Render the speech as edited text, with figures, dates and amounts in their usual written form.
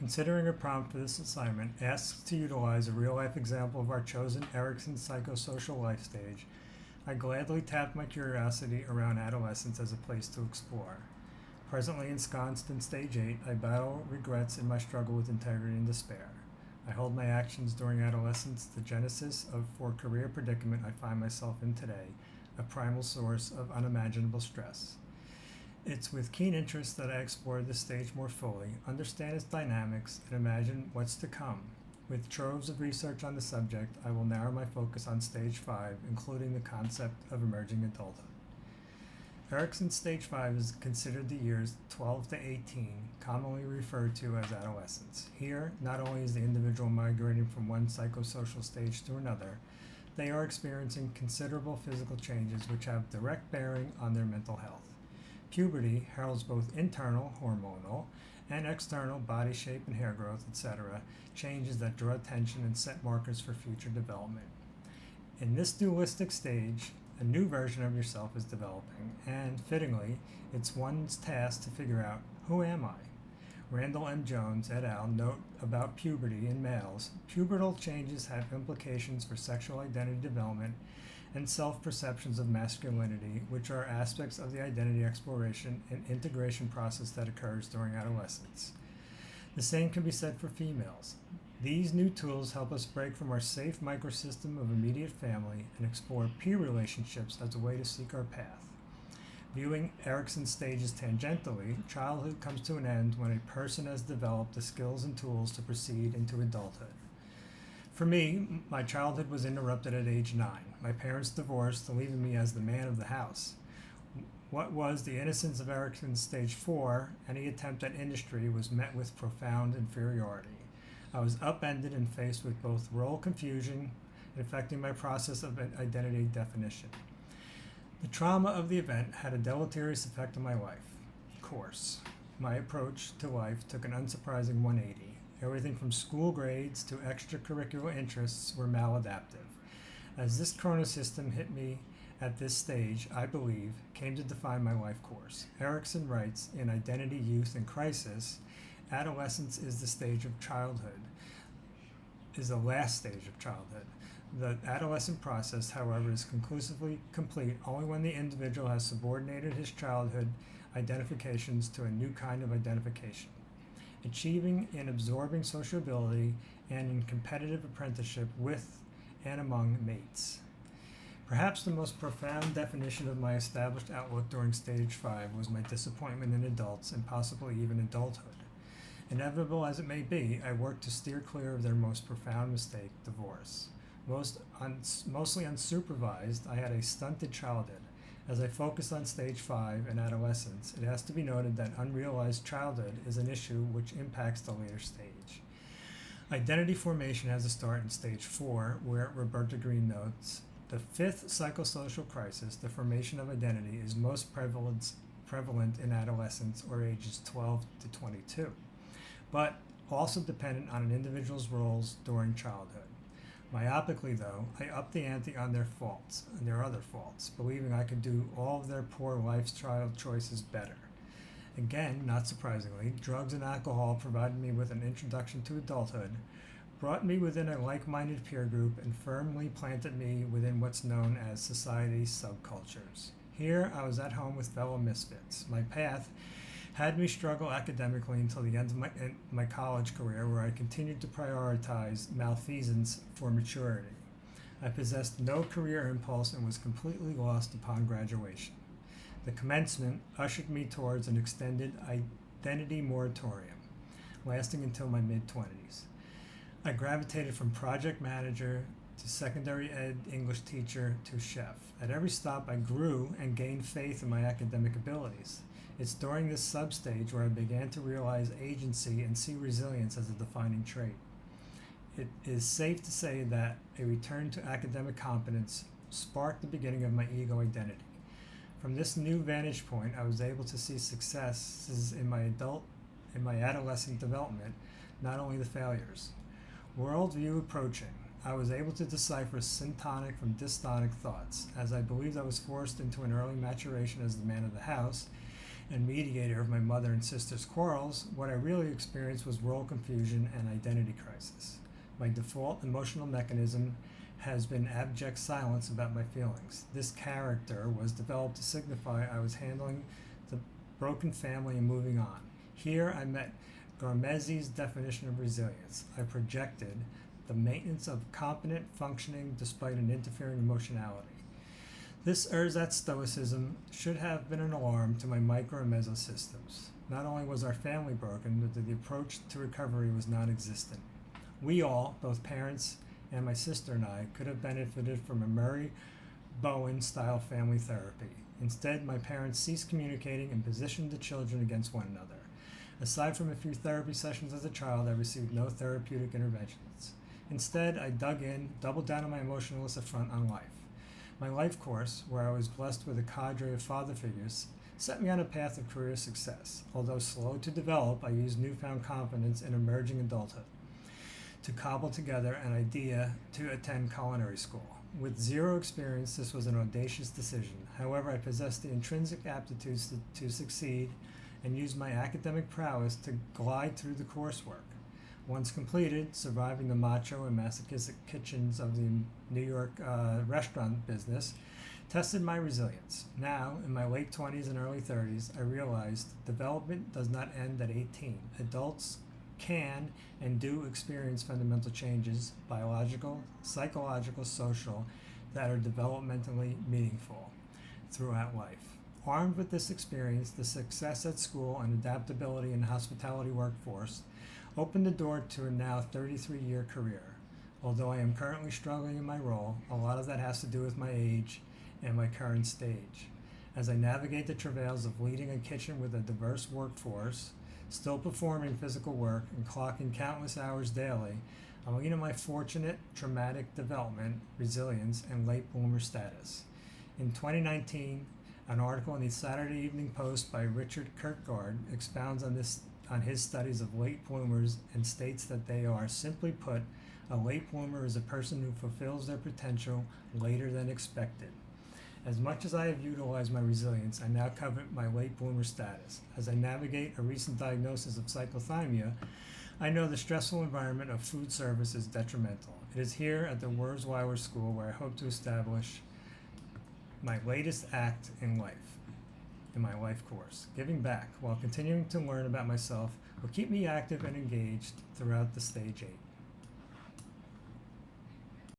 Considering a prompt for this assignment asks to utilize a real-life example of our chosen Erickson psychosocial life stage, I gladly tapped my curiosity around adolescence as a place to explore. Presently ensconced in stage 8, I battle regrets in my struggle with integrity and despair. I hold my actions during adolescence the genesis for career predicament I find myself in today, a primal source of unimaginable stress. It's with keen interest that I explore this stage more fully, understand its dynamics, and imagine what's to come. With troves of research on the subject, I will narrow my focus on stage 5, including the concept of emerging adulthood. Erickson's stage 5 is considered the years 12 to 18, commonly referred to as adolescence. Here, not only is the individual migrating from one psychosocial stage to another, they are experiencing considerable physical changes which have direct bearing on their mental health. Puberty heralds both internal, hormonal, and external body shape and hair growth, etc., changes that draw attention and set markers for future development. In this dualistic stage, a new version of yourself is developing, and fittingly, it's one's task to figure out, who am I? Randall M. Jones et al. Note about puberty in males. Pubertal changes have implications for sexual identity development and self-perceptions of masculinity, which are aspects of the identity exploration and integration process that occurs during adolescence. The same can be said for females. These new tools help us break from our safe microsystem of immediate family and explore peer relationships as a way to seek our path. Viewing Erickson's stages tangentially, childhood comes to an end when a person has developed the skills and tools to proceed into adulthood. For me, my childhood was interrupted at age 9. My parents divorced, leaving me as the man of the house. What was the innocence of Erickson's stage 4, any attempt at industry was met with profound inferiority. I was upended and faced with both role confusion affecting my process of identity definition. The trauma of the event had a deleterious effect on my life. Course. My approach to life took an unsurprising 180. Everything from school grades to extracurricular interests were maladaptive. As this chronosystem hit me at this stage, I believe, came to define my life course. Erickson writes, in Identity, Youth, and Crisis, adolescence is the stage of childhood, is the last stage of childhood. The adolescent process, however, is conclusively complete only when the individual has subordinated his childhood identifications to a new kind of identification, achieving and absorbing sociability and in competitive apprenticeship with and among mates. Perhaps the most profound definition of my established outlook during stage 5 was my disappointment in adults and possibly even adulthood. Inevitable as it may be, I worked to steer clear of their most profound mistake, divorce. Mostly unsupervised, I had a stunted childhood. As I focus on stage 5 and adolescence, it has to be noted that unrealized childhood is an issue which impacts the later stage. Identity formation has a start in stage 4, where Roberta Green notes, the 5th psychosocial crisis, the formation of identity, is most prevalent in adolescence or ages 12 to 22, but also dependent on an individual's roles during childhood. Myopically, though, I upped the ante on their faults and their other faults, believing I could do all of their poor lifestyle choices better. Again, not surprisingly, drugs and alcohol provided me with an introduction to adulthood, brought me within a like-minded peer group, and firmly planted me within what's known as society's subcultures. Here, I was at home with fellow misfits. My path had me struggle academically until the end of my college career, where I continued to prioritize malfeasance for maturity. I possessed no career impulse and was completely lost upon graduation. The commencement ushered me towards an extended identity moratorium, lasting until my mid-20s. I gravitated from project manager to secondary ed English teacher to chef. At every stop, I grew and gained faith in my academic abilities. It's during this sub-stage where I began to realize agency and see resilience as a defining trait. It is safe to say that a return to academic competence sparked the beginning of my ego identity. From this new vantage point, I was able to see successes in my adolescent development, not only the failures. Worldview approaching, I was able to decipher syntonic from dystonic thoughts, as I believed I was forced into an early maturation as the man of the house, and mediator of my mother and sister's quarrels, what I really experienced was role confusion and identity crisis. My default emotional mechanism has been abject silence about my feelings. This character was developed to signify I was handling the broken family and moving on. Here I met Garmezy's definition of resilience. I projected the maintenance of competent functioning despite an interfering emotionality. This ersatz stoicism should have been an alarm to my micro and meso systems. Not only was our family broken, but the approach to recovery was non-existent. We all, both parents and my sister and I, could have benefited from a Murray Bowen style family therapy. Instead, my parents ceased communicating and positioned the children against one another. Aside from a few therapy sessions as a child, I received no therapeutic interventions. Instead, I dug in, doubled down on my emotionalist affront on life. My life course, where I was blessed with a cadre of father figures, set me on a path of career success. Although slow to develop, I used newfound confidence in emerging adulthood to cobble together an idea to attend culinary school. With zero experience, this was an audacious decision. However, I possessed the intrinsic aptitudes to succeed and used my academic prowess to glide through the coursework. Once completed, surviving the macho and masochistic kitchens of the New York restaurant business tested my resilience. Now, in my late 20s and early 30s, I realized development does not end at 18. Adults can and do experience fundamental changes, biological, psychological, social, that are developmentally meaningful throughout life. Armed with this experience, the success at school and adaptability in the hospitality workforce opened the door to a now 33-year career. Although I am currently struggling in my role, a lot of that has to do with my age and my current stage. As I navigate the travails of leading a kitchen with a diverse workforce, still performing physical work and clocking countless hours daily, I'm looking at my fortunate, traumatic development, resilience, and late bloomer status. In 2019, an article in the Saturday Evening Post by Richard Kirkgard expounds on his studies of late bloomers and states that they are, simply put, a late bloomer is a person who fulfills their potential later than expected. As much as I have utilized my resilience, I now covet my late bloomer status. As I navigate a recent diagnosis of cyclothymia, I know the stressful environment of food service is detrimental. It is here at the Wurzweiler School where I hope to establish my latest act in life, in my life course. Giving back while continuing to learn about myself will keep me active and engaged throughout the stage 8.